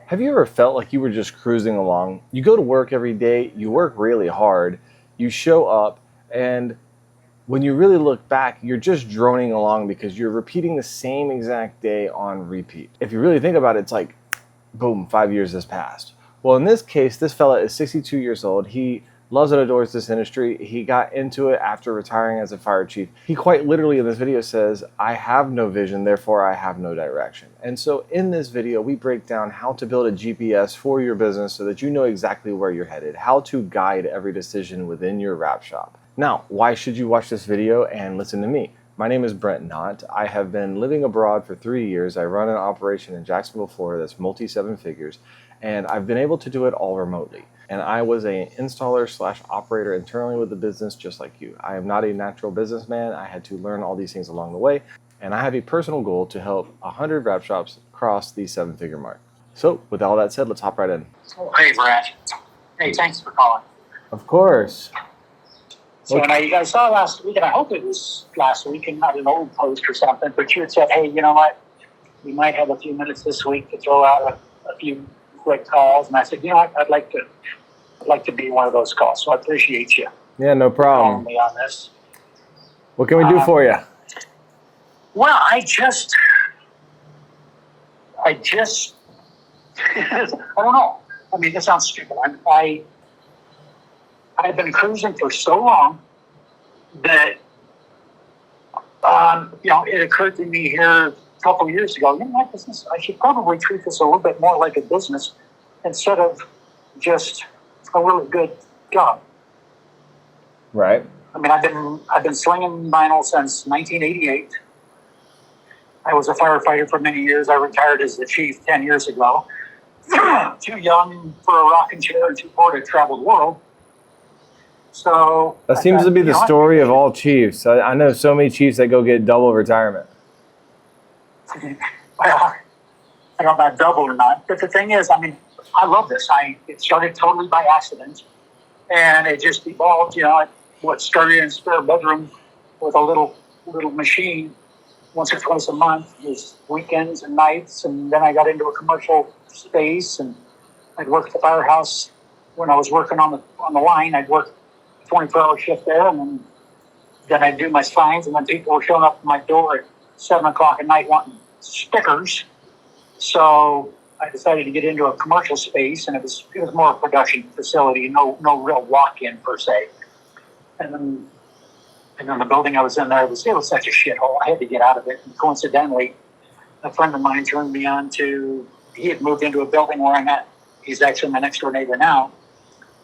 Have you ever felt like you were just cruising along? You go to work every day, you work really hard, you show up, and when you really look back, you're just droning along because you're repeating the same exact day on repeat. If you really think about it, it's like, boom, 5 years has passed. Well, in this case, this fella is 62 years old. He loves and adores this industry. He got into it after retiring as a fire chief. He quite literally in this video says, I have no vision, therefore I have no direction. And so in this video, we break down how to build a GPS for your business so that you know exactly where you're headed, how to guide every decision within your wrap shop. Now, why should you watch this video and listen to me? My name is Brent Knott. I have been living abroad for 3 years. I run an operation in Jacksonville, Florida that's multi-seven figures, and I've been able to do it all remotely. And I was an installer / operator internally with the business just like you. I am not a natural businessman. I had to learn all these things along the way, and I have a personal goal to help 100 wrap shops cross the seven-figure mark. So with all that said, let's hop right in. Hey, Brad. Hey, thanks for calling. Of course. So I saw last week, and I hope it was last week and not an old post or something, but you had said, hey, you know what? We might have a few minutes this week to throw out a few quick calls. And I said, you know what? I'd like to be one of those calls. So I appreciate you. Yeah, no problem. Calling me on this. What can we do for you? Well, I just, I don't know. I mean, this sounds stupid. I've been cruising for so long that, it occurred to me here a couple of years ago, you know what, I should probably treat this a little bit more like a business instead of just a really good job. Right. I mean, I've been slinging vinyl since 1988. I was a firefighter for many years. I retired as the chief 10 years ago. Too young for a rocking chair and too poor to travel the world. So that seems to be the story of all chiefs. I know so many chiefs that go get double retirement. Well, I don't know about double or not, but the thing is, I mean, I love this. It started totally by accident, and it just evolved. What started in a spare bedroom with a little machine once or twice a month, was weekends and nights, and then I got into a commercial space, and I'd work at the firehouse. When I was working on the line, I'd work 24-hour shift there, and then I'd do my signs, and then people were showing up at my door at 7 o'clock at night wanting stickers. So I decided to get into a commercial space, and it was more a production facility, no real walk-in per se. And then the building I was in there, it was such a shithole. I had to get out of it. And coincidentally, a friend of mine turned me on to, he had moved into a building where I'm at. He's actually my next door neighbor now.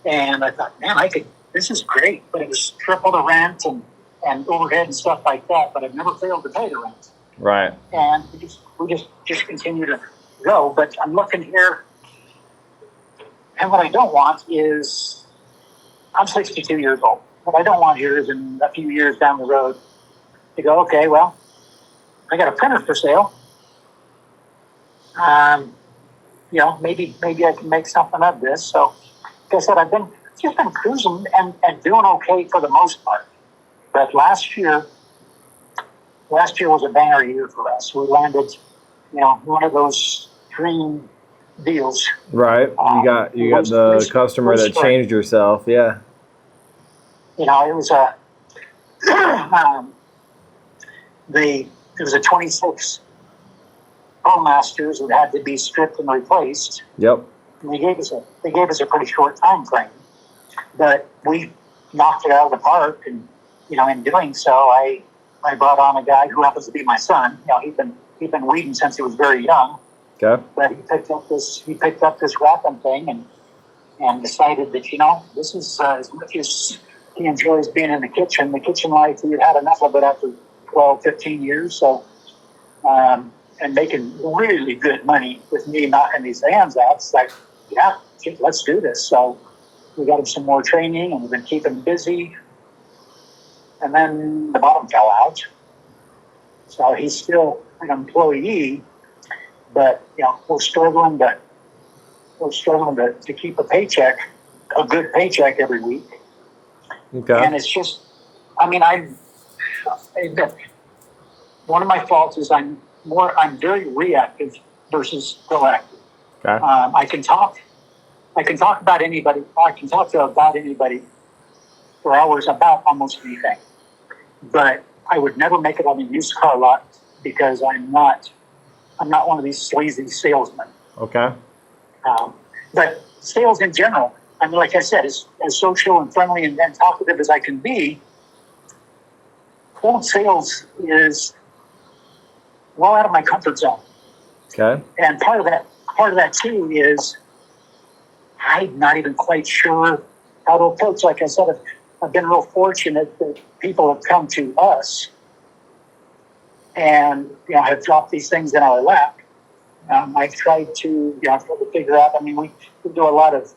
And I thought, man, this is great. But it was triple the rent and overhead and stuff like that. But I've never failed to pay the rent. Right. And we just continue to go. But I'm looking here, and what I don't want is, I'm 62 years old. What I don't want here is in a few years down the road to go, okay, well, I got a printer for sale. Maybe I can make something of this. So, like I said, I've just been cruising and doing okay for the most part. But last year was a banger year for us. We landed, one of those dream deals. Right. You got the customer that changed yourself. Yeah. It was a 26 ProMasters that had to be stripped and replaced. Yep. And they gave us a pretty short time frame, but we knocked it out of the park. And in doing so, I brought on a guy who happens to be my son. He'd been weeding since he was very young. Okay. But he picked up this wrapping thing and decided that this is as much as he enjoys being in the kitchen life. He had had enough of it after 12, 15 years. So, and making really good money with me knocking these hands out. It's like, yeah, let's do this. So we got him some more training, and we've been keeping him busy. And then the bottom fell out. So he's still an employee, but we're struggling to keep a good paycheck every week. Okay. And it's just, one of my faults is I'm very reactive versus proactive. Okay. I can talk about anybody. I can talk to about anybody for hours about almost anything. But I would never make it on a used car lot because I'm not one of these sleazy salesmen. Okay. But sales in general, I mean, like I said, as social and friendly and talkative as I can be, cold sales is well out of my comfort zone. Okay. And part of that too is I'm not even quite sure how to approach. Like I said, I've been real fortunate that people have come to us and have dropped these things in our lap. I've tried to figure out. I mean, we do a lot of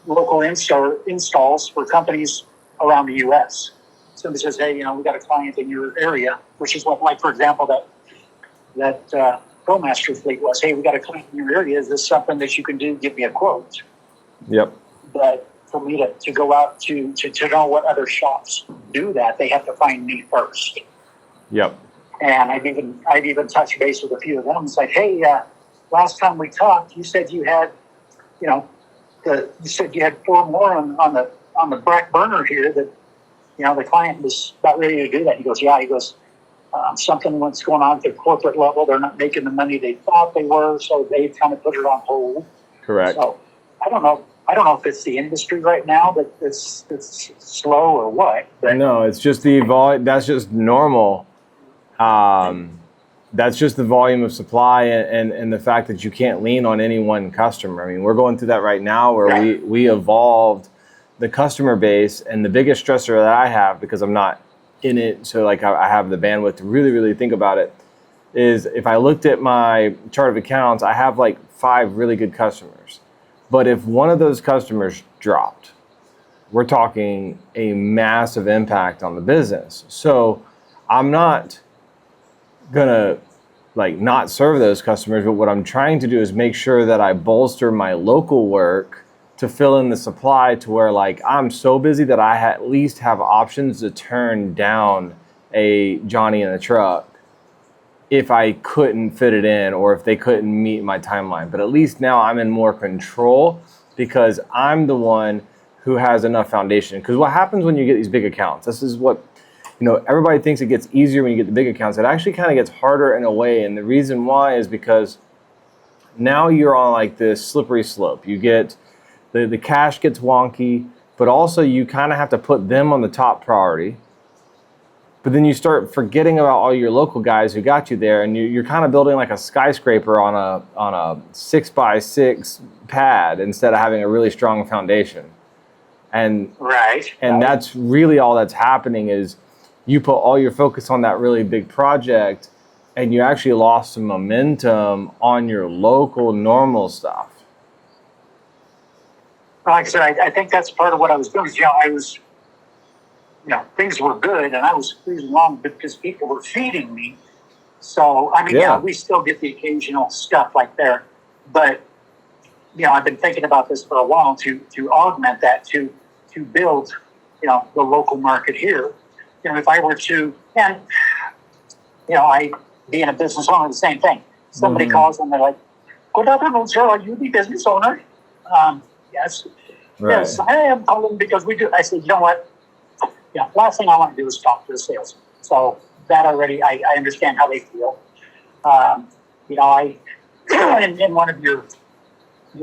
local installs for companies around the U.S. Somebody says, "Hey, we got a client in your area," which is what, like for example, that ProMaster fleet was. "Hey, we got a client in your area. Is this something that you can do? Give me a quote." Yep. But for me to go out to know what other shops do that, they have to find me first. Yep. And I've even touched base with a few of them. It's like, "Hey, last time we talked, you said you had, you said you had 4 more on the back burner here that, the client was about ready to do that." He goes, "Yeah." He goes, "Something what's going on at the corporate level. They're not making the money they thought they were, so they kind of put it on hold." Correct. So I don't know if it's the industry right now that it's slow or what. But No, it's just the volume. That's just normal. That's just the volume of supply and the fact that you can't lean on any one customer. I mean, we're going through that right now where we evolved the customer base, and the biggest stressor that I have, because I'm not in it, so like I have the bandwidth to really, really think about it, is if I looked at my chart of accounts, I have like 5 really good customers. But if one of those customers dropped, we're talking a massive impact on the business. So I'm not gonna not serve those customers, but what I'm trying to do is make sure that I bolster my local work to fill in the supply to where I'm so busy that I at least have options to turn down a Johnny in a truck if I couldn't fit it in or if they couldn't meet my timeline. But at least now I'm in more control because I'm the one who has enough foundation. Because what happens when you get these big accounts, this is what, everybody thinks it gets easier when you get the big accounts. It actually kind of gets harder in a way. And the reason why is because now you're on this slippery slope. You get, the cash gets wonky, but also you kind of have to put them on the top priority. But then you start forgetting about all your local guys who got you there, and you're kind of building like a skyscraper on a 6x6 pad instead of having a really strong foundation. And that's really all that's happening is you put all your focus on that really big project, and you actually lost some momentum on your local normal stuff. Like I said, I think that's part of what I was doing. I was. Things were good, and I was cruising along because people were feeding me. So, I mean, we still get the occasional stuff like there. But, I've been thinking about this for a while to augment that, to build, the local market here. If I were to, and, I, being a business owner, the same thing. Somebody calls and they're like, "Good afternoon, sir. Are you the business owner?" Yes. Right. Yes, I am calling because we do. I said, "You know what? Last thing I want to do is talk to the salesman." So that already, I understand how they feel. I in one of your,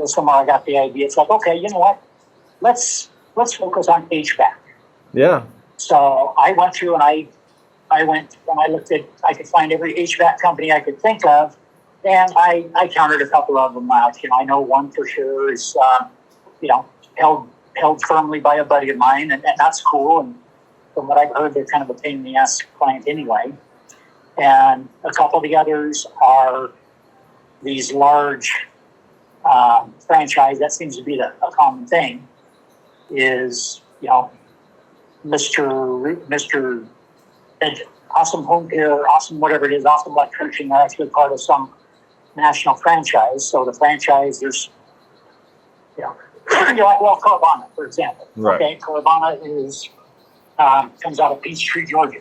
somewhere I got the idea. It's like, okay, you know what? Let's focus on HVAC. Yeah. So I went through and I went and I looked at. I could find every HVAC company I could think of, and I counted a couple of them out. I know one for sure is held firmly by a buddy of mine, and that's cool. And from what I've heard, they're kind of a pain in the ass client anyway. And a couple of the others are these large franchise. That seems to be a common thing. Is Mr. Awesome Home Care, Awesome whatever it is, Awesome Electrician. They're actually part of some national franchise. So the franchise, there's like Carvana, for example. Right. Okay, Carvana is comes out of Peachtree, Georgia.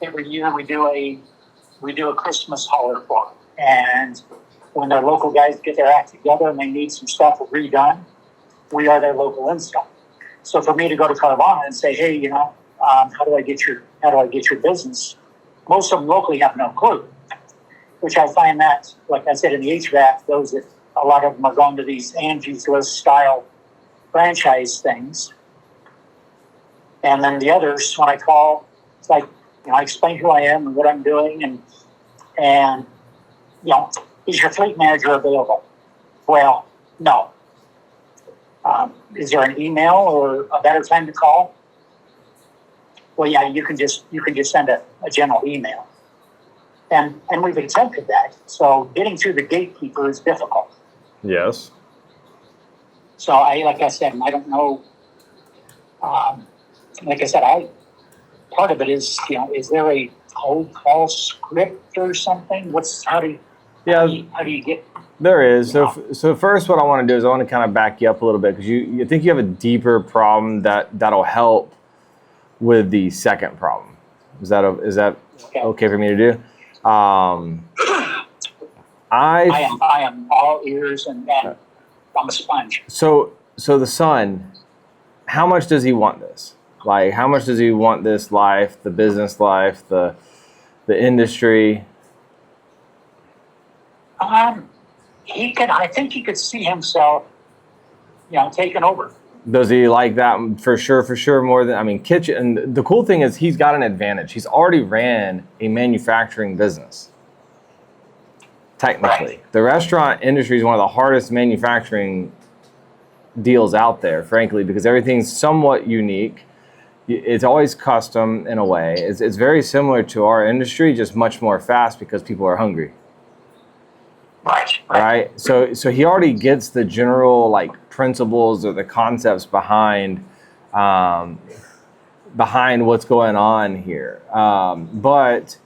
Every year we do a Christmas hauler for them. And when their local guys get their act together and they need some stuff redone, we are their local install. So for me to go to Carvana and say, hey, how do I get your business? Most of them locally have no clue, which I find that, like I said, in the HVAC, a lot of them are going to these Angie's List style franchise things. And then the others, when I call, it's like, I explain who I am and what I'm doing, and is your fleet manager available? Well, no. Is there an email or a better time to call? Well, yeah, you can just send a general email, and we've attempted that. So getting through the gatekeeper is difficult. Yes. So like I said, I don't know. Like I said, part of it is, is there a cold call script or something? How do you get? There is. So first, what I want to do is I want to kind of back you up a little bit, because you think you have a deeper problem that'll help with the second problem. Is that okay for me to do? I am all ears, and I'm a sponge. So the son, how much does he want this? Like, how much does he want this life, the business life, the industry? I think he could see himself, taking over. Does he like that? For sure, more than, kitchen. And the cool thing is he's got an advantage. He's already ran a manufacturing business. Technically, right. The restaurant industry is one of the hardest manufacturing deals out there, frankly, because everything's somewhat unique. It's always custom in a way. It's very similar to our industry, just much more fast because people are hungry. Right. So he already gets the general principles or the concepts behind what's going on here. But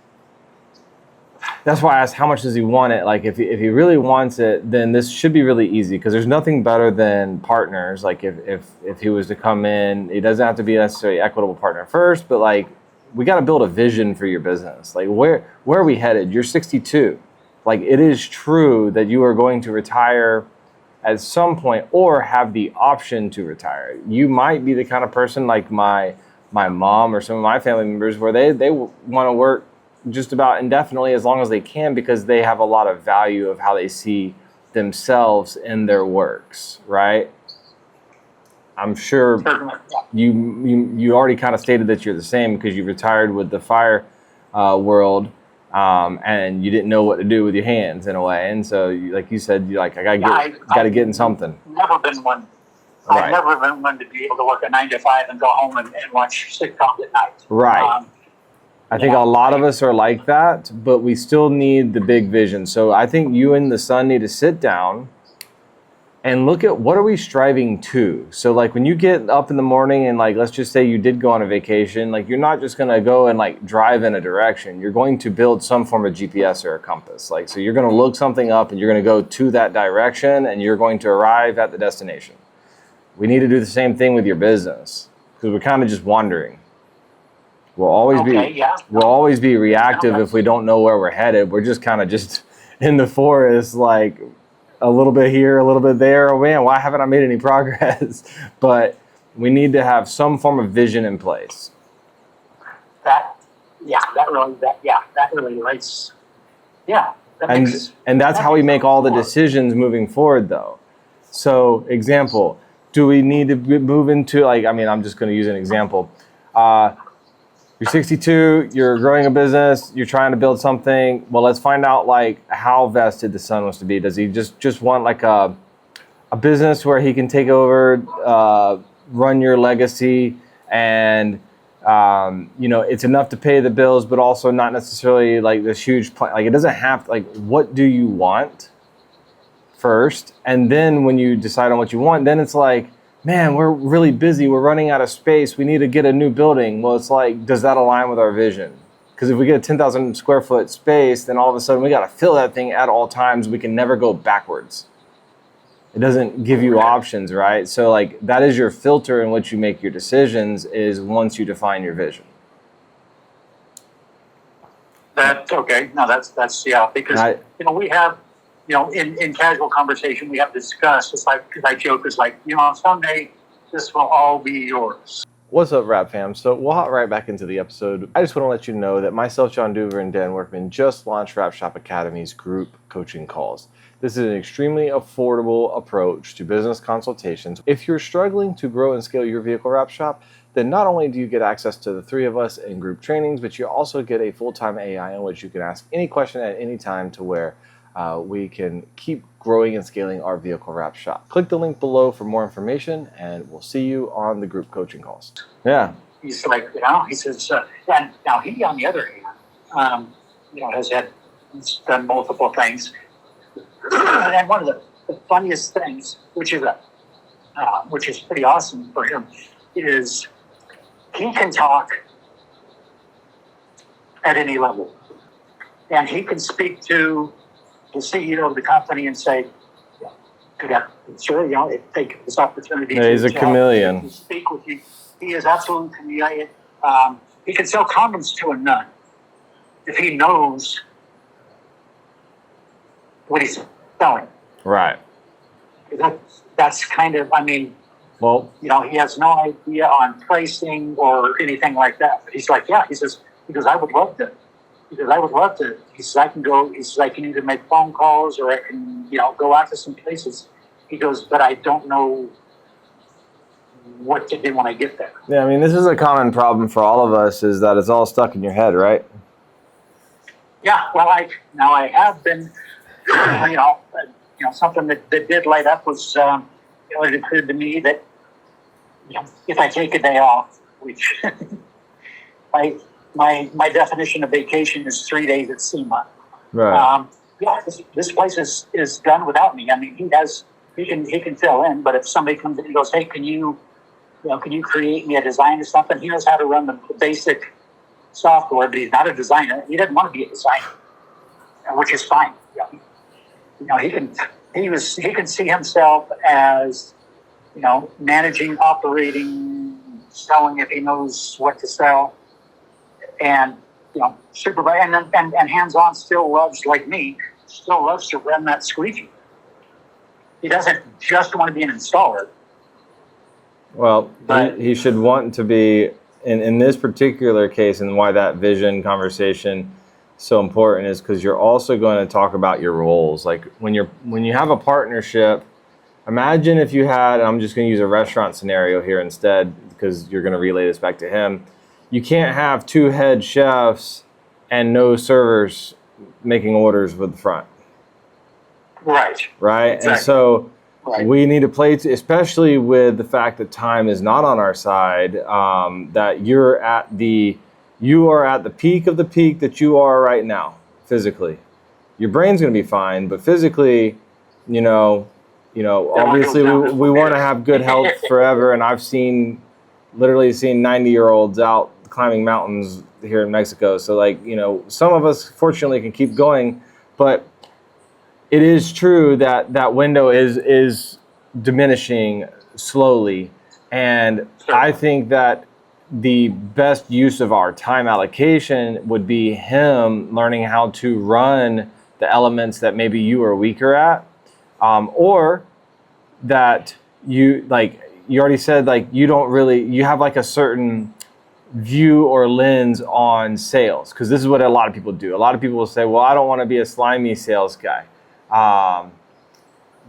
that's why I asked, how much does he want it? Like, if he really wants it, then this should be really easy, because there's nothing better than partners. Like, if he was to come in, he doesn't have to be necessarily equitable partner first, but we got to build a vision for your business. Like, where are we headed? You're 62. Like, it is true that you are going to retire at some point or have the option to retire. You might be the kind of person like my mom or some of my family members, where they want to work just about indefinitely as long as they can, because they have a lot of value of how they see themselves in their works, right? I'm sure you already kind of stated that you're the same, because you retired with the fire world. And you didn't know what to do with your hands in a way, and so like you said, I got to get in something. Never been one. Right. I've never been one to be able to work a 9 to 5 and go home and watch sitcoms at night. Right. I think a lot of us are like that, but we still need the big vision. So I think you and the son need to sit down and look at, what are we striving to? So when you get up in the morning and let's just say you did go on a vacation, you're not just going to go and drive in a direction. You're going to build some form of GPS or a compass. So you're going to look something up and you're going to go to that direction and you're going to arrive at the destination. We need to do the same thing with your business, because we're kind of just wandering. We'll always be reactive if we don't know where we're headed. We're just kind of just in the forest, a little bit here, a little bit there. Oh man, why haven't I made any progress? But we need to have some form of vision in place. That really relates. Yeah. And that's how we make all the decisions moving forward, though. So, example, do we need to move into, I'm just going to use an example. You're 62, you're growing a business, you're trying to build something. Well, let's find out how vested the son wants to be. Does he just want a business where he can take over, run your legacy, and it's enough to pay the bills, but also not necessarily this huge plan. It doesn't have what do you want first? And then when you decide on what you want, then it's man, we're really busy. We're running out of space. We need to get a new building. Well, it's does that align with our vision? Because if we get a 10,000 square foot space, then all of a sudden we got to fill that thing at all times. We can never go backwards. It doesn't give you options, right? So that is your filter in which you make your decisions, is once you define your vision. That's okay. No, that's because we have in casual conversation, we have discussed, it's like, because I joke, it's like, someday this will all be yours. What's up, Rap Fam? So we'll hop right back into the episode. I just want to let you know that myself, John Duver, and Dan Workman just launched Rap Shop Academy's group coaching calls. This is an extremely affordable approach to business consultations. If you're struggling to grow and scale your vehicle rap shop, then not only do you get access to the three of us in group trainings, but you also get a full-time AI in which you can ask any question at any time to where we can keep growing and scaling our vehicle wrap shop. Click the link below for more information, and we'll see you on the group coaching calls. Yeah. He's like, he says, and now he, on the other hand, he's done multiple things. And one of the funniest things, which is pretty awesome for him, is he can talk at any level. And he can speak to the CEO of the company and say, sure, take this opportunity. Yeah, he's a chameleon. To speak with you. He is absolutely chameleon. He can sell condoms to a nun if he knows what he's selling. Right. That's kind of, well, he has no idea on pricing or anything like that. But he's like, he says, I would love to. He says, I can either make phone calls or I can, go out to some places. He goes, but I don't know what to do when I get there. Yeah, this is a common problem for all of us, is that it's all stuck in your head, right? Yeah, well, I have been, something that did light up was, it occurred to me that, if I take a day off, which my definition of vacation is 3 days at SEMA. Right. This place is done without me. He can fill in, but if somebody comes in and goes, hey, can you create me a design or something? He knows how to run the basic software, but he's not a designer. He doesn't want to be a designer, which is fine. He can see himself as, managing, operating, selling if he knows what to sell, and supervise, and hands-on still loves, like me, still loves to run that squeegee. He doesn't just want to be an installer. Well, he should want to be, in this particular case, and why that vision conversation is so important is because you're also going to talk about your roles. Like when you have a partnership, imagine if you had, and I'm just going to use a restaurant scenario here instead because you're going to relay this back to him. You can't have two head chefs and no servers making orders with the front. Right. Exactly. And so we need to play, especially with the fact that time is not on our side, that you are at the peak of the peak that you are right now, physically. Your brain's going to be fine, but physically, obviously we want to have good health forever. And I've literally seen 90-year-olds out climbing mountains here in Mexico. So some of us fortunately can keep going, but it is true that window is diminishing slowly. And I think that the best use of our time allocation would be him learning how to run the elements that maybe you are weaker at, or that you already said, you have a certain view or lens on sales, because this is what a lot of people do. A lot of people will say, well, I don't want to be a slimy sales guy.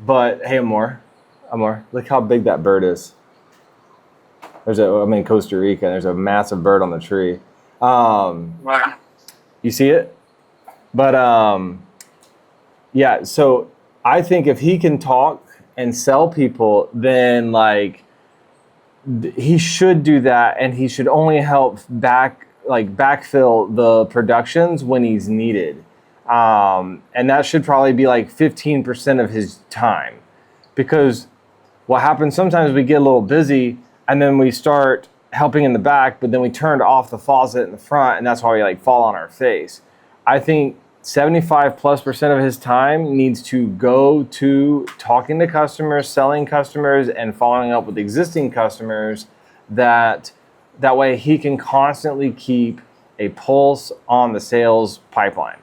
But hey, Amor, look how big that bird is. I'm in Costa Rica, and there's a massive bird on the tree. Wow. You see it? But so I think if he can talk and sell people, then he should do that, and he should only help backfill the productions when he's needed. And that should probably be 15% of his time, because what happens sometimes, we get a little busy and then we start helping in the back, but then we turned off the faucet in the front, and that's why we fall on our face. I think 75+% of his time needs to go to talking to customers, selling customers, and following up with existing customers. That way he can constantly keep a pulse on the sales pipeline.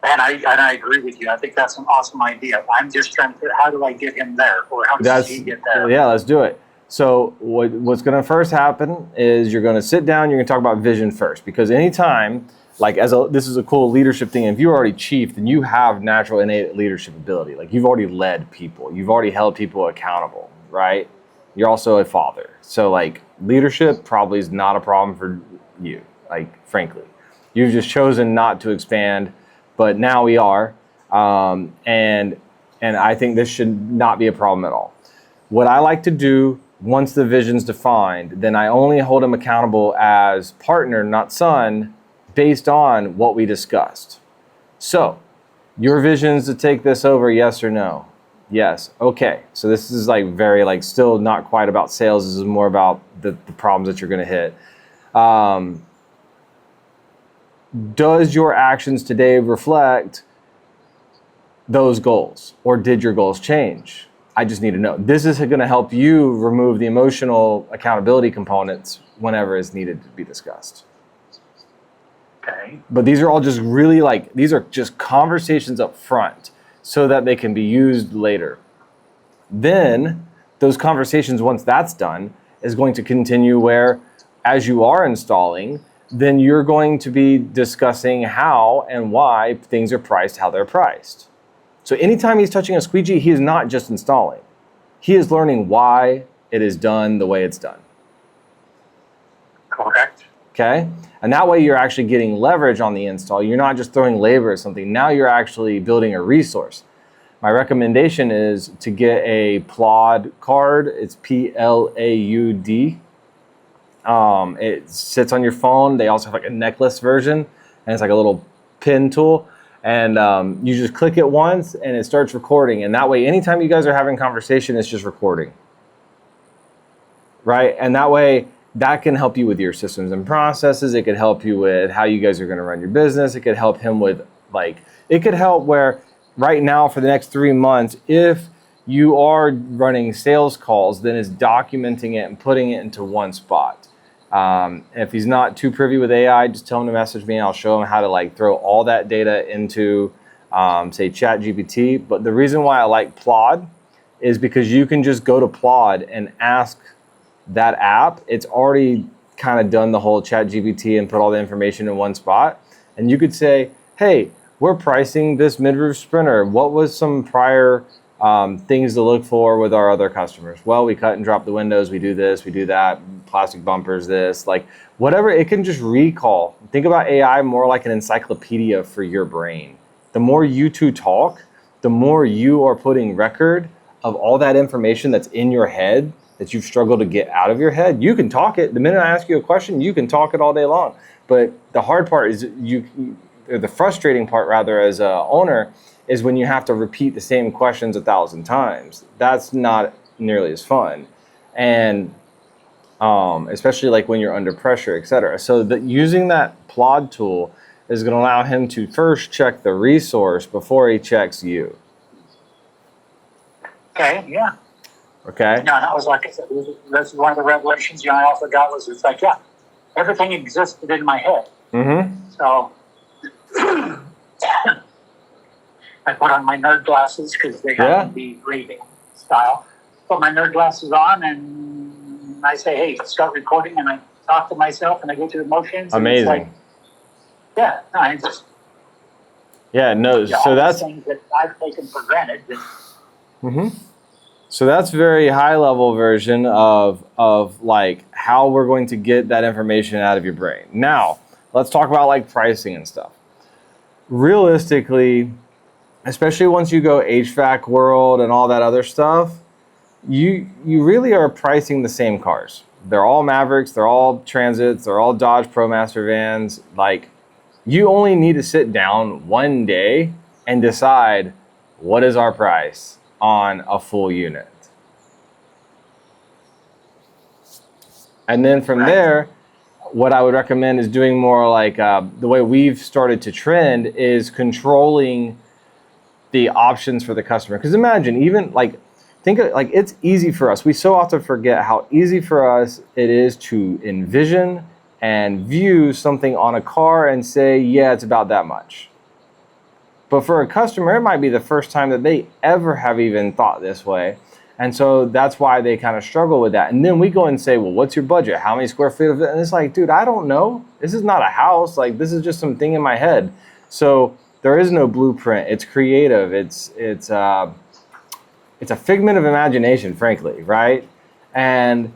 And I agree with you. I think that's an awesome idea. I'm just trying to, how do I get him there, or how does he get there? Yeah, let's do it. So what's going to first happen is you're going to sit down. You're going to talk about vision first, because anytime, like this is a cool leadership thing. If you're already chief, then you have natural innate leadership ability. Like you've already led people. You've already held people accountable, right? You're also a father. So like leadership probably is not a problem for you. Like frankly, you've just chosen not to expand, but now we are, and I think this should not be a problem at all. What I like to do once the vision's defined, then I only hold him accountable as partner, not son, based on what we discussed. So, your vision's to take this over, yes or no? Yes. Okay. So this is like very like still not quite about sales. This is more about the problems that you're going to hit. Does your actions today reflect those goals, or did your goals change? I just need to know. This is going to help you remove the emotional accountability components whenever it's needed to be discussed. Okay. But these are all just really like, these are just conversations up front so that they can be used later. Then those conversations, once that's done, is going to continue where as you are installing, then you're going to be discussing how and why things are priced, how they're priced. So anytime he's touching a squeegee, he is not just installing. He is learning why it is done the way it's done. Correct. Okay? And that way you're actually getting leverage on the install. You're not just throwing labor at something. Now you're actually building a resource. My recommendation is to get a Plaud card. It's Plaud. It sits on your phone. They also have like a necklace version, and it's like a little pin tool. And you just click it once and it starts recording. And that way, anytime you guys are having conversation, it's just recording. Right? And that way, that can help you with your systems and processes. It could help you with how you guys are going to run your business. It could help him with it could help where right now for the next 3 months, if you are running sales calls, then it's documenting it and putting it into one spot. If he's not too privy with AI, just tell him to message me and I'll show him how to throw all that data into, say, ChatGPT. But the reason why I like Plaud is because you can just go to Plaud and ask that app. It's already kind of done the whole ChatGPT and put all the information in one spot. And you could say, hey, we're pricing this mid-roof Sprinter. What was some prior things to look for with our other customers? Well, we cut and drop the windows, we do this, we do that, plastic bumpers, this, whatever. It can just recall. Think about AI more like an encyclopedia for your brain. The more you two talk, the more you are putting record of all that information that's in your head that you've struggled to get out of your head. You can talk it. The minute I ask you a question, you can talk it all day long. But the hard part is or the frustrating part rather as a owner is when you have to repeat the same questions 1,000 times. That's not nearly as fun. And especially when you're under pressure, et cetera. So using that Plaud tool is going to allow him to first check the resource before he checks you. Okay, yeah. Okay? No, that was like I said, this is one of the revelations I also got was it's like, yeah, everything existed in my head. Mm-hmm. So I put on my nerd glasses because they have the reading style. Put my nerd glasses on and I say, hey, start recording, and I talk to myself and I go through emotions. Amazing. I just so that's things that I've taken for granted. Mm-hmm. So that's very high level version of how we're going to get that information out of your brain. Now, let's talk about pricing and stuff. Realistically, especially once you go HVAC world and all that other stuff, you really are pricing the same cars. They're all Mavericks, they're all Transits, they're all Dodge ProMaster vans. You only need to sit down one day and decide what is our price on a full unit. And then from there, what I would recommend is doing more the way we've started to trend is controlling the options for the customer. Because imagine, even think of, it's easy for us. We so often forget how easy for us it is to envision and view something on a car and say, yeah, it's about that much. But for a customer, it might be the first time that they ever have even thought this way. And so that's why they kind of struggle with that. And then we go and say, well, what's your budget? How many square feet of it? And it's like, dude, I don't know. This is not a house. Like, this is just something in my head. So there is no blueprint. It's creative. It's a figment of imagination, frankly, right? And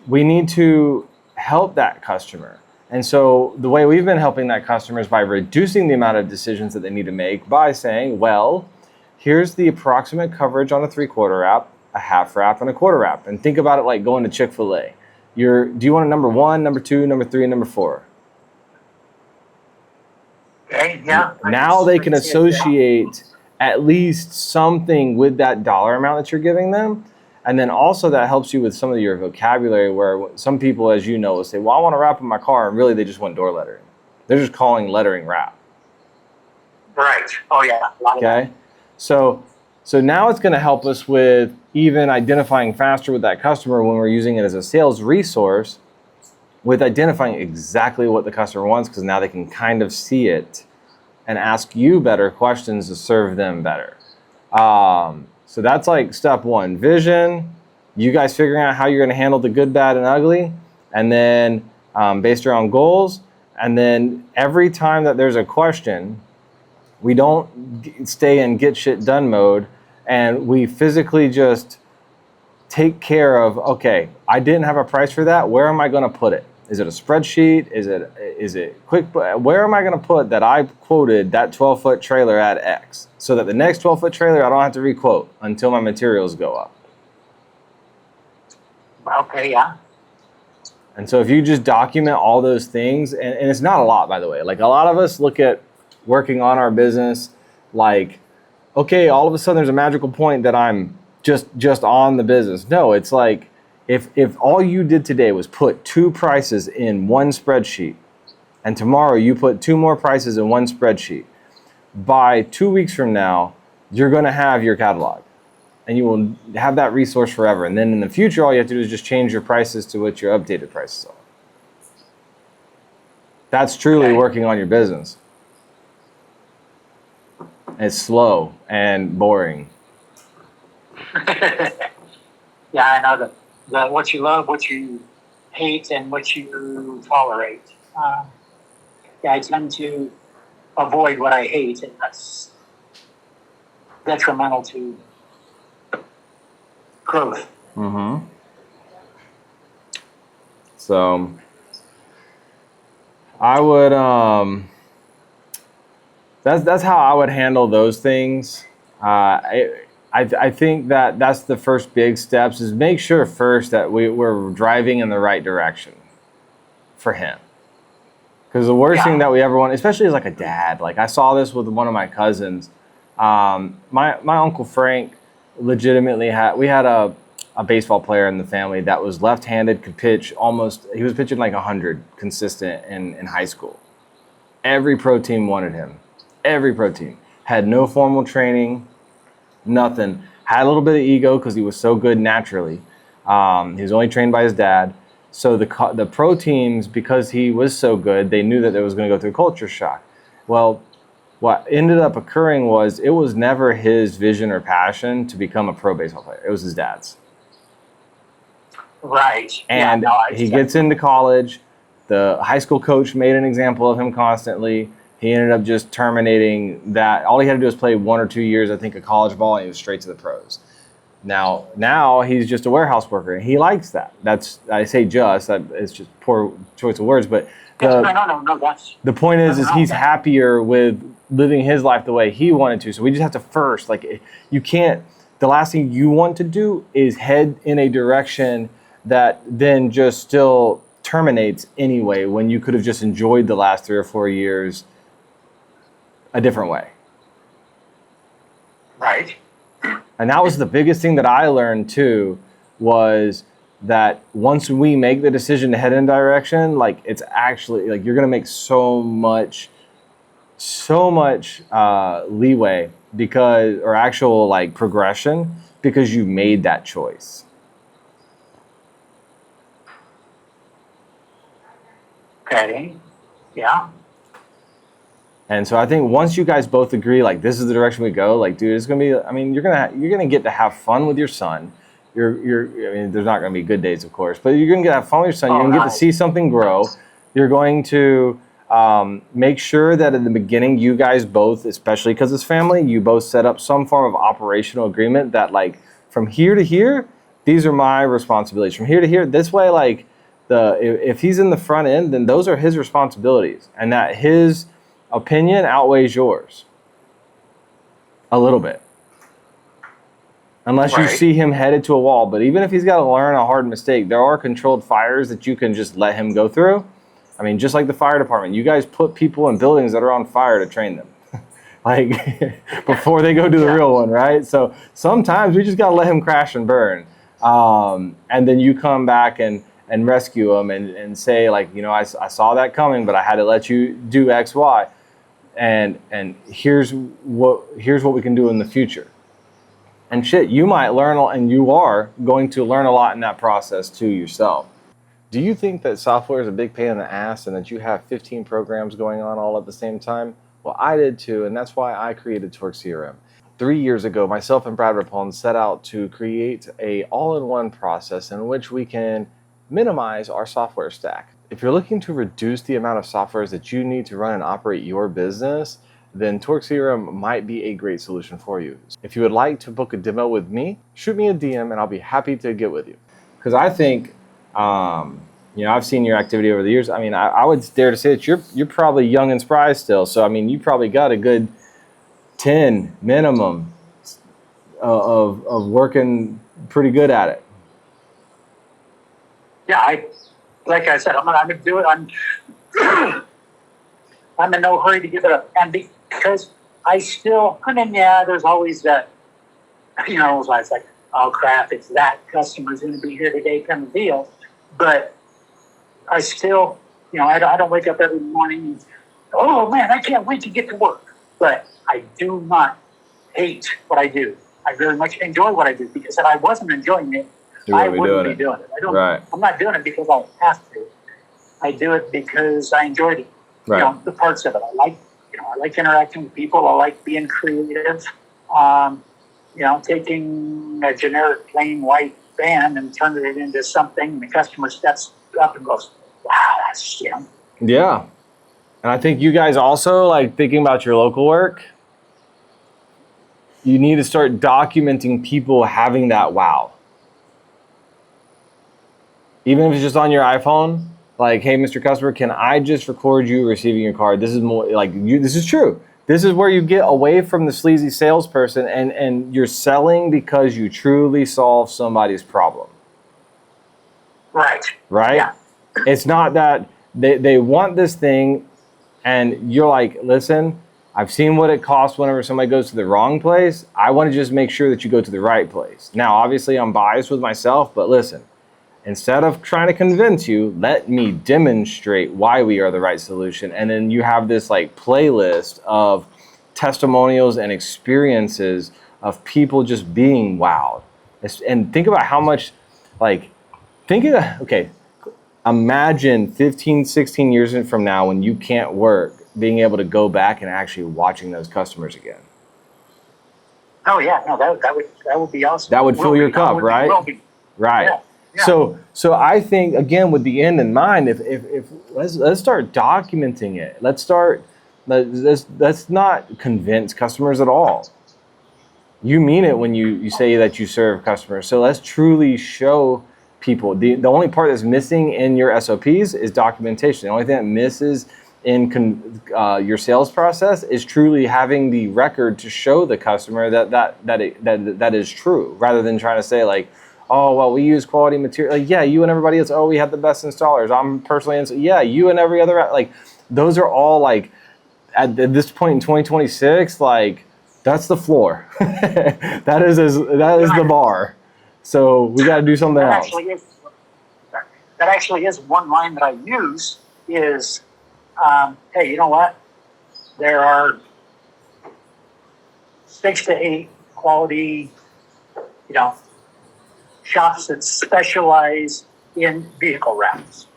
we need to help that customer. And so the way we've been helping that customer is by reducing the amount of decisions that they need to make by saying, well, here's the approximate coverage on a 3/4 wrap, a half wrap, and a quarter wrap. And think about it like going to Chick-fil-A. Do you want a number 1, number 2, number 3, and number 4? Okay, yeah. Now they can I see it, associate at least something with that dollar amount that you're giving them. And then also that helps you with some of your vocabulary, where some people, as you know, will say, well, I want to wrap in my car, and really they just want door lettering. They're just calling lettering wrap. Right. Oh, yeah. A lot of that. Okay? So now it's going to help us with even identifying faster with that customer when we're using it as a sales resource, with identifying exactly what the customer wants, because now they can kind of see it and ask you better questions to serve them better. So that's like step 1, vision, you guys figuring out how you're going to handle the good, bad, and ugly, and then based around goals. And then every time that there's a question, we don't stay in get shit done mode, and we physically just take care of, okay, I didn't have a price for that. Where am I going to put it? Is it a spreadsheet? Is it quick? Where am I going to put that I quoted that 12-foot trailer at X, so that the next 12-foot trailer I don't have to requote until my materials go up? Okay, yeah. And so if you just document all those things, and it's not a lot, by the way. Like, a lot of us look at working on our business like, okay, all of a sudden there's a magical point that I'm just on the business. No, it's like, if all you did today was put 2 prices in one spreadsheet, and tomorrow you put 2 more prices in one spreadsheet, by 2 weeks from now, you're going to have your catalog, and you will have that resource forever. And then in the future, all you have to do is just change your prices to what your updated prices are. That's truly Okay. working on your business. It's slow and boring. Yeah, I know the what you love, what you hate, and what you tolerate. Yeah, I tend to avoid what I hate, and that's detrimental to growth. Mm-hmm. So I would that's how I would handle those things. I think that that's the first big steps, is make sure first that we're driving in the right direction for him. Because the worst thing that we ever want, especially as like a dad, like I saw this with one of my cousins. My Uncle Frank legitimately we had a baseball player in the family that was left-handed, could pitch he was pitching like 100 consistent in high school. Every pro team wanted him. Every pro team. Had no formal training, nothing. Had a little bit of ego because he was so good naturally. He was only trained by his dad. So the pro teams, because he was so good, they knew that they was going to go through culture shock. Well, what ended up occurring was it was never his vision or passion to become a pro baseball player. It was his dad's. Right. And he gets into college. The high school coach made an example of him constantly. He ended up just terminating that. All he had to do was play 1 or 2 years, I think, of college ball, and he was straight to the pros. Now he's just a warehouse worker, and he likes that. I say it's just poor choice of words, but the point is he's happier with living his life the way he wanted to. So we just have to first, like, you can't, the last thing you want to do is head in a direction that then just still terminates anyway, when you could have just enjoyed the last 3 or 4 years a different way. Right. And that was the biggest thing that I learned too, was that once we make the decision to head in a direction, like, it's actually like you're gonna make so much leeway or actual like progression, because you made that choice. Okay. Yeah. And so I think once you guys both agree, like this is the direction we go, like dude, it's gonna be. I mean, you're gonna get to have fun with your son. I mean, there's not gonna be good days, of course, but you're gonna get to have fun with your son. You're gonna get to see something grow. You're going to make sure that in the beginning, you guys both, especially because it's family, you both set up some form of operational agreement that like from here to here, these are my responsibilities. From here to here, this way, like if he's in the front end, then those are his responsibilities, and that his opinion outweighs yours a little bit. Unless you see him headed to a wall. But even if he's got to learn a hard mistake, there are controlled fires that you can just let him go through. I mean, just like the fire department, you guys put people in buildings that are on fire to train them. Like before they go to the real one, right? So sometimes we just got to let him crash and burn. And then you come back and rescue him and say like, you know, I saw that coming, but I had to let you do X, Y. And here's what we can do in the future. And shit, you might learn, and you are going to learn a lot in that process too yourself. Do you think that software is a big pain in the ass and that you have 15 programs going on all at the same time? Well, I did too, and that's why I created Torque CRM. 3 years ago, myself and Brad Rapone set out to create a all-in-one process in which we can minimize our software stack. If you're looking to reduce the amount of softwares that you need to run and operate your business, then Torque CRM might be a great solution for you. If you would like to book a demo with me, shoot me a DM and I'll be happy to get with you. Because I think, you know, I've seen your activity over the years. I mean, I would dare to say that you're probably young and spry still. So, I mean, you probably got a good 10 minimum of working pretty good at it. Yeah, like I said, I'm gonna do it. I'm in no hurry to give it up, and because there's always that, you know, it's like, oh crap, it's that customer's going to be here today kind of deal. But I still, you know, I don't wake up every morning and, oh man, I can't wait to get to work. But I do not hate what I do. I very much enjoy what I do, because if I wasn't enjoying it, I wouldn't be doing it. I'm not doing it because I have to. I do it because I enjoyed it. Right. You know, the parts of it. I like interacting with people. I like being creative. You know, taking a generic plain white van and turning it into something. The customer steps up and goes, wow, that's, you know. Yeah. And I think you guys also, like, thinking about your local work, you need to start documenting people having that wow. Even if it's just on your iPhone, like, hey, Mr. Customer, can I just record you receiving your card? This is more like this is true. This is where you get away from the sleazy salesperson and you're selling because you truly solve somebody's problem. Right. Right? Yeah. It's not that they want this thing and you're like, listen, I've seen what it costs whenever somebody goes to the wrong place. I want to just make sure that you go to the right place. Now, obviously, I'm biased with myself, but listen. Instead of trying to convince you, let me demonstrate why we are the right solution. And then you have this like playlist of testimonials and experiences of people just being wowed. And think about how much, like, imagine 15, 16 years from now when you can't work, being able to go back and actually watching those customers again. Oh yeah, no, that would be awesome. That would fill your cup, right? Right. Yeah. Yeah. So I think, again, with the end in mind, if let's start documenting it. Let's not convince customers at all. You mean it when you say that you serve customers. So let's truly show people. The only part that's missing in your SOPs is documentation. The only thing that misses in your sales process is truly having the record to show the customer that is true, rather than trying to say like, oh, well, we use quality material. Like, yeah, you and everybody else. Oh, we have the best installers. I'm personally, yeah, you and every other, like, those are all like, at this point in 2026, like, that's the floor. that is the bar. So we got to do something else. That actually is one line that I use is, hey, you know what? There are 6 to 8 quality, you know, shops that specialize in vehicle wraps.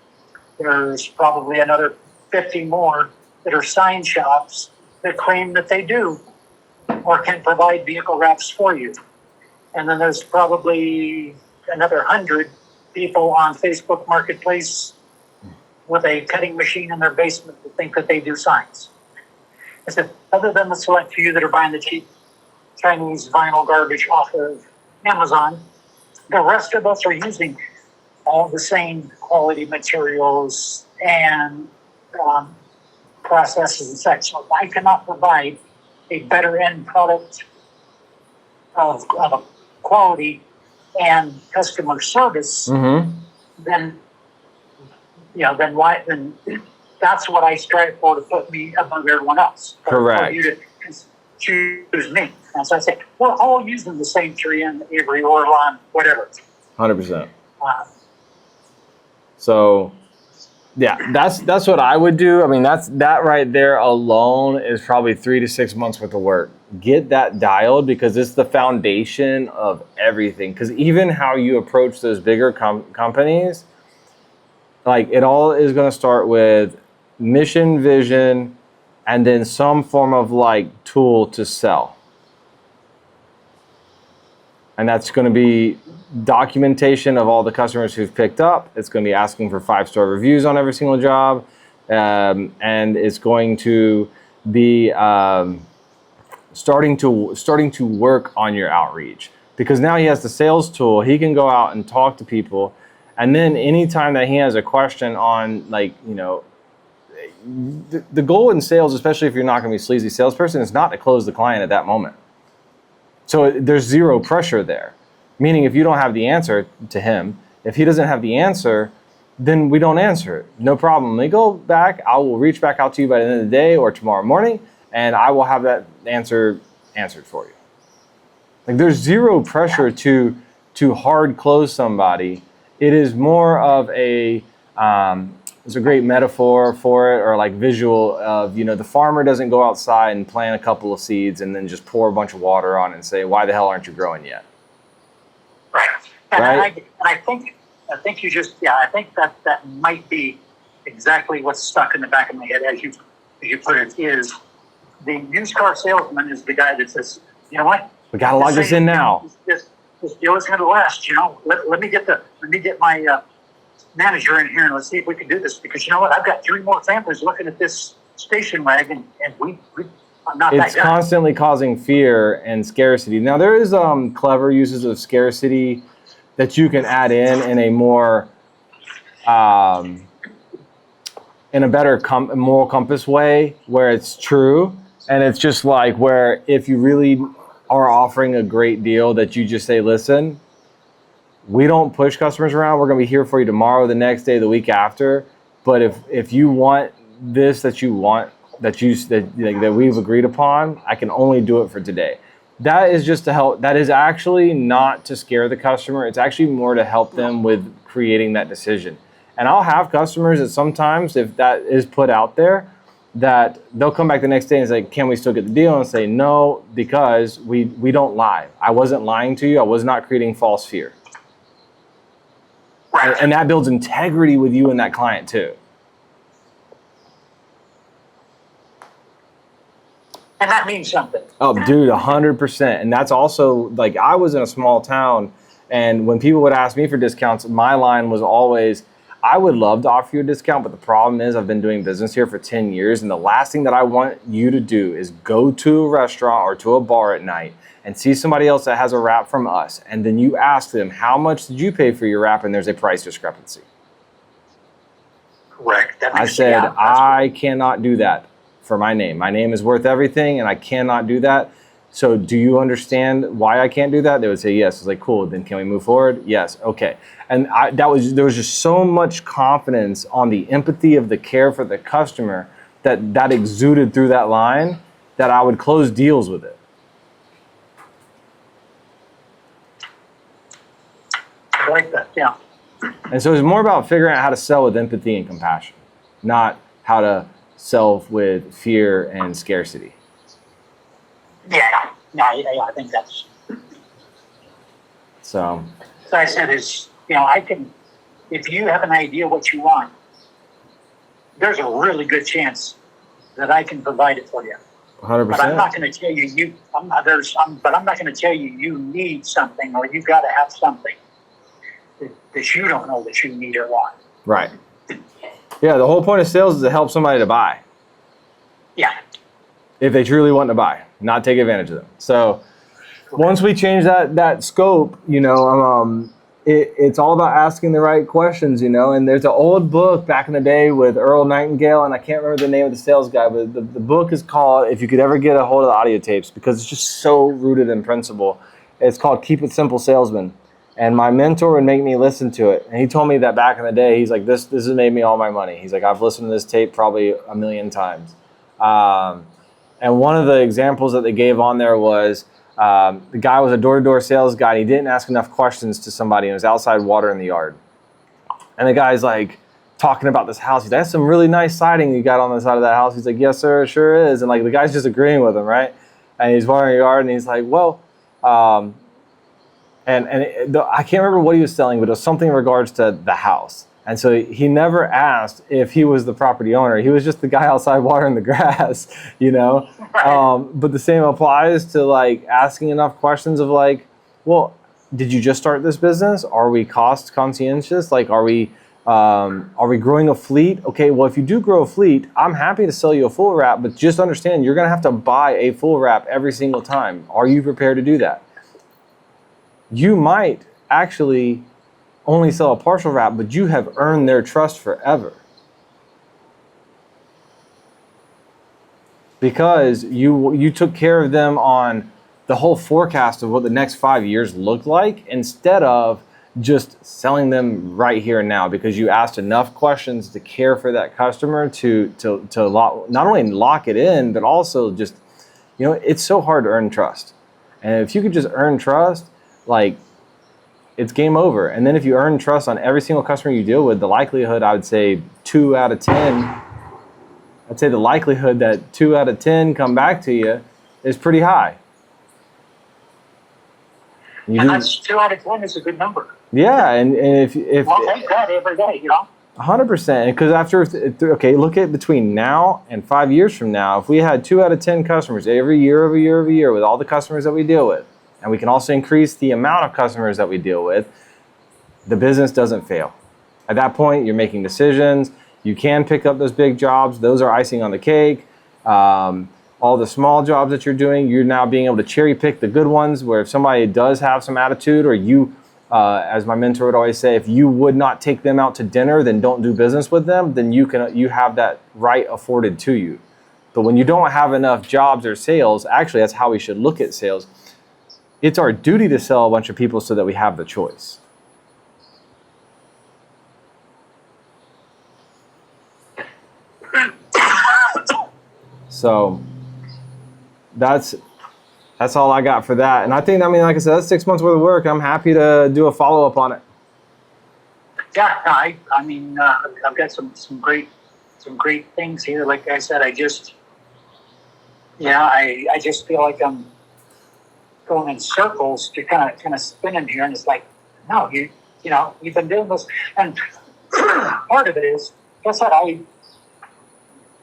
There's probably another 50 more that are sign shops that claim that they do or can provide vehicle wraps for you. And then there's probably another 100 people on Facebook Marketplace with a cutting machine in their basement that think that they do signs. I said, other than the select few that are buying the cheap Chinese vinyl garbage off of Amazon, the rest of us are using all the same quality materials and processes and such. So if I cannot provide a better end product of quality and customer service, Mm-hmm. then then that's what I strive for, to put me above everyone else. Correct. For you to choose me. And so I say, we're all using the same 3M, Avery, Orlon, whatever. 100%. Uh, So, yeah, that's what I would do. I mean, that right there alone is probably 3 to 6 months worth of work. Get that dialed, because it's the foundation of everything. Because even how you approach those bigger companies, like, it all is going to start with mission, vision, and then some form of like tool to sell. And that's going to be documentation of all the customers who've picked up. It's going to be asking for 5-star reviews on every single job. And it's going to be starting to work on your outreach. Because now he has the sales tool. He can go out and talk to people. And then anytime that he has a question on, like, the goal in sales, especially if you're not going to be a sleazy salesperson, is not to close the client at that moment. So there's zero pressure there. Meaning, if you don't have the answer to him, if he doesn't have the answer, then we don't answer it. No problem. Let me go back. I will reach back out to you by the end of the day or tomorrow morning, and I will have that answer answered for you. Like, there's zero pressure to hard close somebody. It is more of a there's a great metaphor for it, or like visual of, the farmer doesn't go outside and plant a couple of seeds and then just pour a bunch of water on it and say, why the hell aren't you growing yet? Right. And Right? I think you just, I think that might be exactly what's stuck in the back of my head, as you put it, is the used car salesman is the guy that says, you know what? We got to log this in now. This deal is going to last. Let me get my manager in here and let's see if we can do this, because you know what? I've got 3 more families looking at this station wagon, and I'm not that It's guy. constantly causing fear and scarcity. Now, there is clever uses of scarcity that you can add in a more, in a better moral compass way, where it's true. And it's just like, where if you really are offering a great deal, that you just say, listen, we don't push customers around. We're going to be here for you tomorrow, the next day, the week after. But if you want this that we've agreed upon, I can only do it for today. That is just to help. That is actually not to scare the customer. It's actually more to help them with creating that decision. And I'll have customers that sometimes, if that is put out there, that they'll come back the next day and say, can we still get the deal? And say, no, because we don't lie. I wasn't lying to you. I was not creating false fear. Right. And that builds integrity with you and that client too. And that means something. Oh, dude, 100%. And that's also, like, I was in a small town, and when people would ask me for discounts, my line was always, I would love to offer you a discount, but the problem is I've been doing business here for 10 years, and the last thing that I want you to do is go to a restaurant or to a bar at night and see somebody else that has a wrap from us, and then you ask them, how much did you pay for your wrap, and there's a price discrepancy. Correct. I said, I cannot do that for my name. My name is worth everything, and I cannot do that. So do you understand why I can't do that? They would say yes. It's like, cool, then can we move forward? Yes, okay. And there was just so much confidence on the empathy of the care for the customer that exuded through that line, that I would close deals with it. I like that, yeah. And so it's more about figuring out how to sell with empathy and compassion, not how to sell with fear and scarcity. Yeah, I think that's. So I said is, I can, if you have an idea what you want, there's a really good chance that I can provide it for you. But I'm 100%. not going to tell you. But I'm not going to tell you you need something or you got to have something that you don't know that you need or want. Right. Yeah, the whole point of sales is to help somebody to buy. Yeah. If they truly want to buy, not take advantage of them. So once we change that scope, it's all about asking the right questions, And there's an old book back in the day with Earl Nightingale, and I can't remember the name of the sales guy, but the book is called, if you could ever get a hold of the audio tapes, because it's just so rooted in principle, it's called Keep It Simple Salesman. And my mentor would make me listen to it. And he told me that back in the day, he's like, this has made me all my money. He's like, I've listened to this tape probably 1,000,000 times. And one of the examples that they gave on there was the guy was a door-to-door sales guy, and he didn't ask enough questions to somebody, and it was outside watering the yard. And the guy's like talking about this house. He's like, that's some really nice siding you got on the side of that house. He's like, yes, sir, it sure is. And like the guy's just agreeing with him, right? And he's watering the yard, and he's like, well, I can't remember what he was selling, but it was something in regards to the house. And so he never asked if he was the property owner. He was just the guy outside watering the grass, But the same applies to like asking enough questions of like, well, did you just start this business? Are we cost conscientious? Like, are we growing a fleet? Okay, well, if you do grow a fleet, I'm happy to sell you a full wrap, but just understand you're going to have to buy a full wrap every single time. Are you prepared to do that? You might actually only sell a partial wrap, but you have earned their trust forever. Because you took care of them on the whole forecast of what the next 5 years looked like, instead of just selling them right here and now, because you asked enough questions to care for that customer to not only lock it in, but also just, it's so hard to earn trust. And if you could just earn trust, like, it's game over. And then if you earn trust on every single customer you deal with, the likelihood, I would say 2 out of 10, I'd say the likelihood that 2 out of 10 come back to you is pretty high. And that's 2 out of 10 is a good number. Yeah, and if well, thank God every day, 100%. Because look at between now and 5 years from now, if we had 2 out of 10 customers every year with all the customers that we deal with, and we can also increase the amount of customers that we deal with, the business doesn't fail. At that point, you're making decisions. You can pick up those big jobs. Those are icing on the cake. All the small jobs that you're doing, you're now being able to cherry pick the good ones, where if somebody does have some attitude, or you, as my mentor would always say, if you would not take them out to dinner, then don't do business with them, then you have that right afforded to you. But when you don't have enough jobs or sales, actually that's how we should look at sales. It's our duty to sell a bunch of people so that we have the choice. So that's all I got for that. And I think, like I said, that's 6 months worth of work. I'm happy to do a follow-up on it. Yeah, I've got some great things here. Like I said, I just feel like I'm going in circles to kind of spinning here, and it's like, no, you've been doing this, and part of it is, guess what?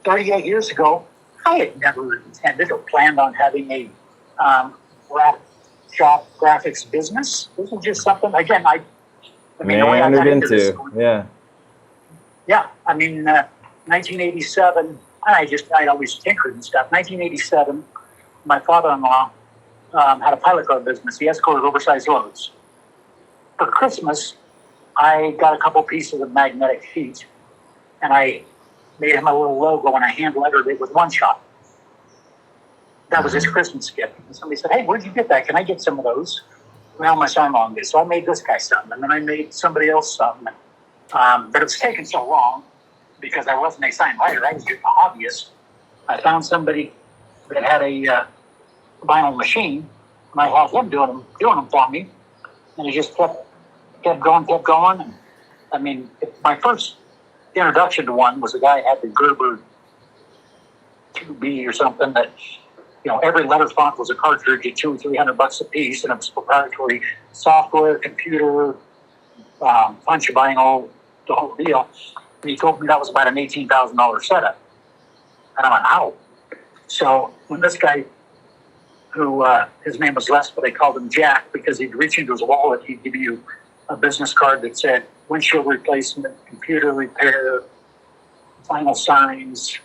38 years ago, I had never intended or planned on having a wrap shop graphics business. This was just something. Again, the way I got into this, yeah. 1987. I'd always tinkered and stuff. 1987, my father-in-law had a pilot car business. He escorted oversized loads. For Christmas, I got a couple pieces of magnetic sheet, and I made him a little logo, and I hand-lettered it with One Shot. That was his Christmas gift. And somebody said, hey, where'd you get that? Can I get some of those? Well, my son-in-law did. So I made this guy something, and then I made somebody else something. But it was taking so long because I wasn't a sign writer. I was just a hobbyist. I found somebody that had a vinyl machine, and I had him doing them for me. And it just kept going. And, my first introduction to one was a guy who had the Gerber 2B or something that, every letter font was a cartridge at $200 or $300 a piece, and it was proprietary software, computer, punch vinyl, the whole deal. And he told me that was about an $18,000 setup. And I went, ow. So when this guy, who his name was Les, but they called him Jack because he'd reach into his wallet, he'd give you a business card that said windshield replacement, computer repair, final signs,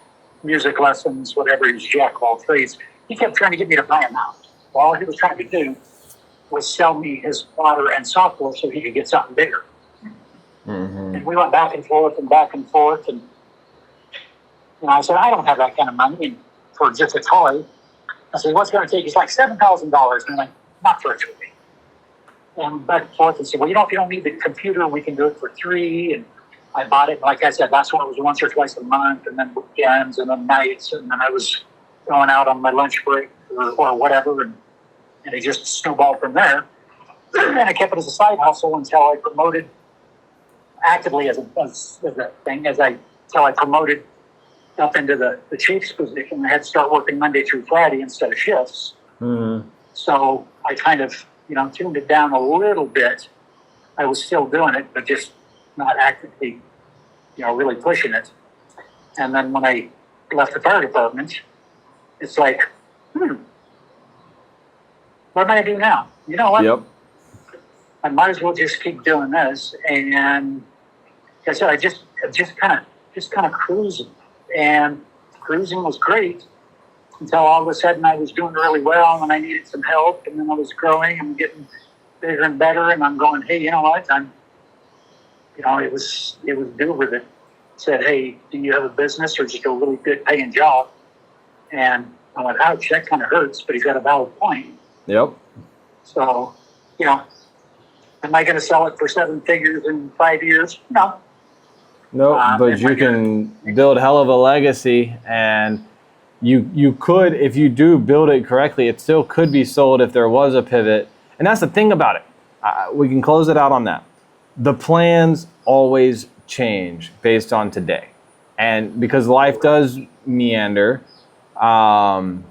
music lessons, whatever. He's Jack of all trades. He kept trying to get me to buy him out. All he was trying to do was sell me his hardware and software so he could get something bigger. Mm-hmm. And we went back and forth and back and forth. And I said, I don't have that kind of money and for just a toy. I said, what's going to take? He's like $7,000. And I'm like, not for a toy. And back and forth and said, well, if you don't need the computer, we can do it for $3. And I bought it. Like I said, that's when it was once or twice a month, and then weekends, and then nights, and then I was going out on my lunch break or whatever, and it just snowballed from there. And I kept it as a side hustle until I promoted actively as a thing, until I promoted up into the chief's position. I had to start working Monday through Friday instead of shifts. Mm-hmm. So I kind of, tuned it down a little bit. I was still doing it, but just not actively, really pushing it. And then when I left the fire department, it's like, what am I going to do now? You know what? Yep. I might as well just keep doing this. And like I said, I just kind of cruising. And cruising was great until all of a sudden I was doing really well and I needed some help. And then I was growing and getting bigger and better. And I'm going, hey, you know what? It was Duber that said, hey, do you have a business or just a really good paying job? And I went, ouch, that kind of hurts, but he's got a valid point. Yep. So, am I going to sell it for 7 figures in 5 years? No. No, but you can build hell of a legacy, and you could, if you do build it correctly, it still could be sold if there was a pivot. And that's the thing about it. We can close it out on that. The plans always change based on today. And because life does meander, Beyonce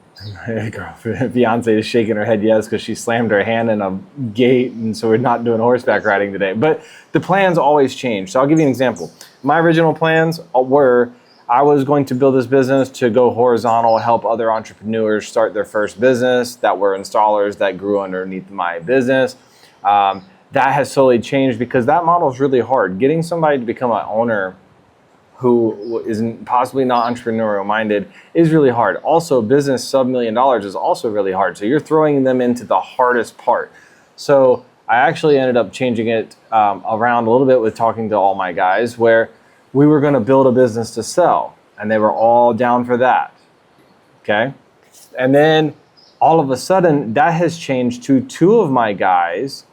is shaking her head yes because she slammed her hand in a gate, and so we're not doing horseback riding today. But the plans always change. So I'll give you an example. My original plans were I was going to build this business to go horizontal, help other entrepreneurs start their first business that were installers that grew underneath my business. That has slowly changed because that model is really hard. Getting somebody to become an owner who is possibly not entrepreneurial minded is really hard. Also, business sub $1 million is also really hard. So you're throwing them into the hardest part. So I actually ended up changing it around a little bit with talking to all my guys where we were going to build a business to sell, and they were all down for that. Okay. And then all of a sudden that has changed to 2 of my guys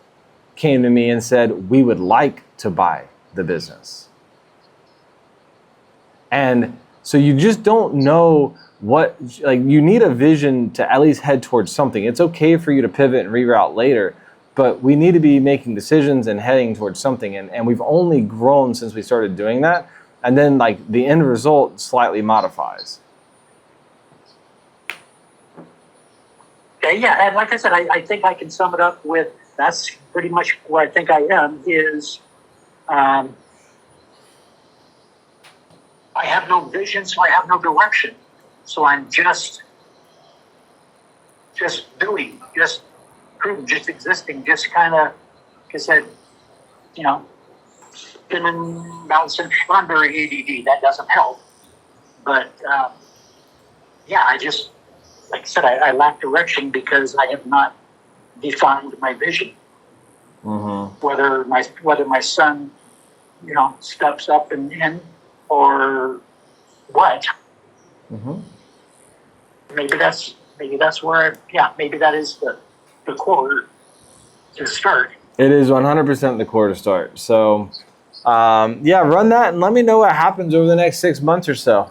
came to me and said, we would like to buy the business. And so you just don't know you need a vision to at least head towards something. It's okay for you to pivot and reroute later, but we need to be making decisions and heading towards something. And we've only grown since we started doing that. And then the end result slightly modifies. Okay, yeah, and like I said, I think I can sum it up with that's pretty much where I think I am is I have no vision, so I have no direction. So I'm just doing, just proving, just existing, just kind of, like I said, spinning bouncing Schonberg ADD. That doesn't help. But I just, like I said, I lack direction because I have not defined my vision. Mm-hmm. Whether my son, steps up and in or what. Mm-hmm. Maybe that's where maybe that is the core to start. It is 100% the core to start. So run that and let me know what happens over the next 6 months or so.